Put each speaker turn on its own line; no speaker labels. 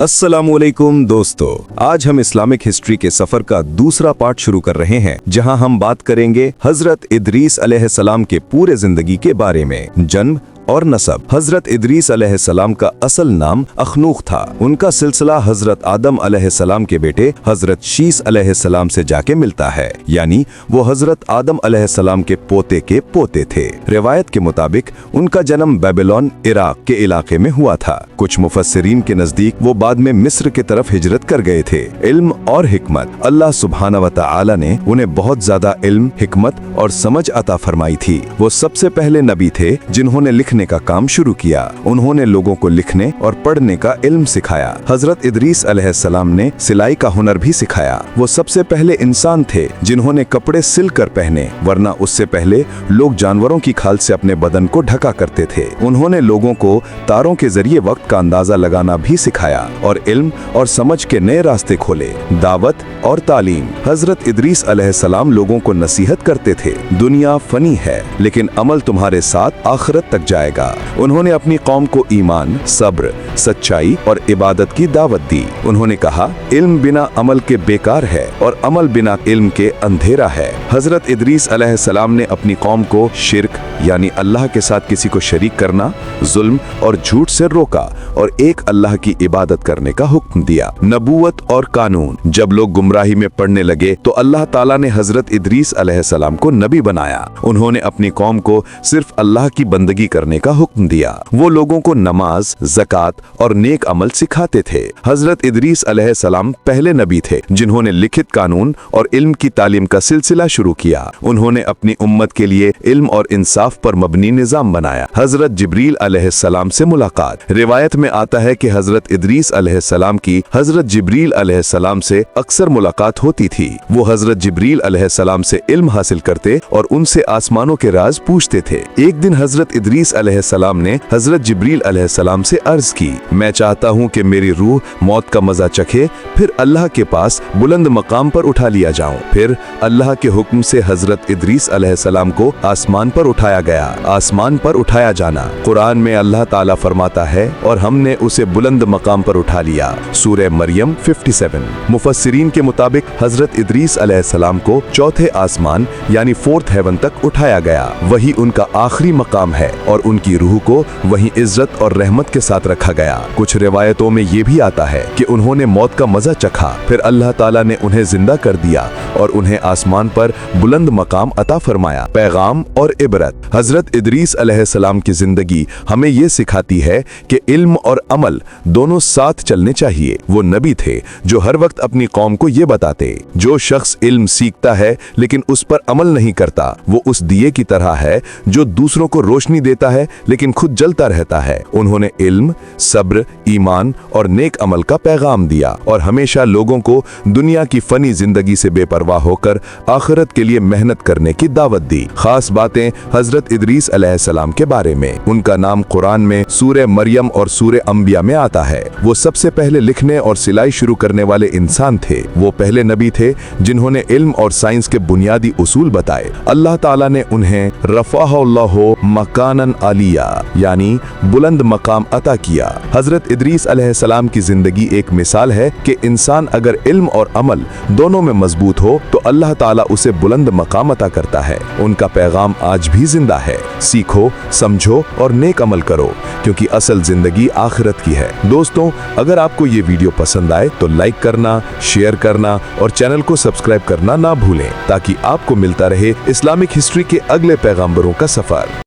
अस्सलामुअलैकुम दोस्तों, आज हम इस्लामिक हिस्ट्री के सफर का दूसरा पार्ट शुरू कर रहे हैं, जहां हम बात करेंगे हजरत इदरीस अलैहिस्सलाम के पूरे जिंदगी के बारे में। जन्म और नसब। हजरत इदरीस अलैहिस्सलाम का असल नाम अखनूख था। उनका सिलसिला हजरत आदम अलैहिस्सलाम के बेटे हजरत शीस अलैहिस्सलाम से जाके मिलता है, यानी वो हजरत आदम अलैहिस्सलाम के पोते थे। रिवायत के मुताबिक उनका जन्म बेबीलोन इराक के इलाके में हुआ था। कुछ मुफस्सिरीन के नजदीक वो बाद में मिस्र की तरफ हिजरत कर गए थे। इल्म और हिकमत। अल्लाह सुब्हानहू व तआला ने उन्हें बहुत ज्यादा इल्म, हिकमत और समझ अता फरमाई थी। वो सबसे पहले नबी थे जिन्होंने लिखने का काम शुरू किया। उन्होंने लोगों को लिखने और पढ़ने का इल्म सिखाया। हजरत इदरीस अलैहिस्सलाम ने सिलाई का हुनर भी सिखाया। वो सबसे पहले इंसान थे जिन्होंने कपड़े सिल कर पहने, वरना उससे पहले लोग जानवरों की खाल से अपने बदन को ढका करते थे। उन्होंने लोगों को तारों के जरिए वक्त का अंदाजा लगाना भी सिखाया और इल्म और समझ के नए रास्ते खोले। दावत और तालीम। हजरत इदरीस अलैहिस्सलाम लोगों को नसीहत करते थे, दुनिया फनी है लेकिन अमल तुम्हारे साथ आखिरत तक जाएगा। उन्होंने अपनी कौम को ईमान, सब्र, सच्चाई और इबादत की दावत दी। उन्होंने कहा, इल्म बिना अमल के बेकार है और अमल बिना इल्म के अंधेरा है। हजरत इदरीस अलैहिस्सलाम ने अपनी कौम को शिर्क यानी अल्लाह के साथ किसी को शरीक करना, जुल्म और झूठ से रोका और एक अल्लाह की इबादत करने का हुक्म दिया। नबूवत और कानून। जब लोग गुमराही में पड़ने लगे तो अल्लाह ताला ने हजरत इदरीस अलैहिस्सलाम को नबी बनाया। उन्होंने अपनी कौम को सिर्फ अल्लाह की बंदगी करने का हुक्म दिया। वो लोगों को नमाज, ज़कात और नेक अमल सिखाते थे। हजरत इदरीस अलैहिस्सलाम पहले नबी थे जिन्होंने लिखित कानून और इल्म की तालीम का सिलसिला शुरू किया। उन्होंने अपनी उम्मत के लिए इल्म और इंसाफ पर मबनी निजाम बनाया। हजरत जिब्रील अलैहिस्सलाम से मुलाकात। रिवायत में आता है कि हजरत इदरीस अलैहिस्सलाम की हजरत जिब्रील अलैहिस्सलाम से अक्सर मुलाकात होती थी। वो हजरत जिब्रील अलैहिस्सलाम से इल्म हासिल करते और उनसे आसमानों के राज पूछते थे। एक दिन हजरत इदरीस अलैहिस्सलाम ने हजरत जिब्रील अलैहिस्सलाम से अर्ज की, मैं चाहता हूँ कि मेरी रूह मौत का मजा चखे, फिर अल्लाह के पास बुलंद मकाम पर उठा लिया जाऊं। फिर अल्लाह के हुक्म से हजरत इदरीस अलैहिस्सलाम को आसमान पर उठाया गया। आसमान पर उठाया जाना। कुरान में अल्लाह ताला फरमाता है, और हमने उसे बुलंद मकाम पर उठा लिया। सूरह मरियम 57। मुफस्सिरीन के मुताबिक हजरत इदरीस अलैहिस्सलाम को चौथे आसमान यानी फोर्थ हेवन तक उठाया गया। वही उनका आखिरी मकाम है और उनकी रूह को वहीं इज्जत और रहमत के साथ रखा गया। कुछ रिवायतों में ये भी आता है कि उन्होंने मौत का मजा चखा, फिर अल्लाह ताला ने उन्हें जिंदा कर दिया और उन्हें आसमान पर बुलंद मकाम अता फरमाया। पैगाम और इबरत। हजरत इदरीस अलैहिस्सलाम की जिंदगी हमें ये सिखाती है कि इल्म और अमल दोनों साथ चलने चाहिए। वो नबी थे जो हर वक्त अपनी कौम को ये बताते, जो शख्स इल्म सीखता है लेकिन उस पर अमल नहीं करता, वो उस दिए की तरह है जो दूसरों को रोशनी देता है लेकिन खुद जलता रहता है। उन्होंने इल्म, सब्र, ईमान और नेक अमल का पैगाम दिया और हमेशा लोगों को दुनिया की फनी जिंदगी से बेपरवाह होकर आखिरत के लिए मेहनत करने की दावत दी। खास बातें हजरत इदरीस अलैहिस्सलाम के बारे में। उनका नाम कुरान में सूरह मरियम और सूरह अंबिया में आता है। वो सबसे पहले लिखने और सिलाई शुरू करने वाले इंसान थे। वो पहले नबी थे जिन्होंने इल्म और साइंस के बुनियादी उसूल बताए। अल्लाह ताला ने उन्हें रफ़अहुल्लाहु मकानन आलिया यानी बुलंद मकाम अता किया। हजरत इदरीस अलैहिस्सलाम की जिंदगी एक मिसाल है कि इंसान अगर इल्म और अमल दोनों में मजबूत हो तो अल्लाह ताला उसे बुलंद मकाम अता करता है। उनका पैगाम आज भी जिंदा है, सीखो, समझो और नेक अमल करो, क्योंकि असल जिंदगी आखिरत की है। दोस्तों, अगर आपको ये वीडियो पसंद आए तो लाइक करना, शेयर करना और चैनल को सब्सक्राइब करना ना भूलें, ताकि आपको मिलता रहे इस्लामिक हिस्ट्री के अगले पैगंबरों का सफर।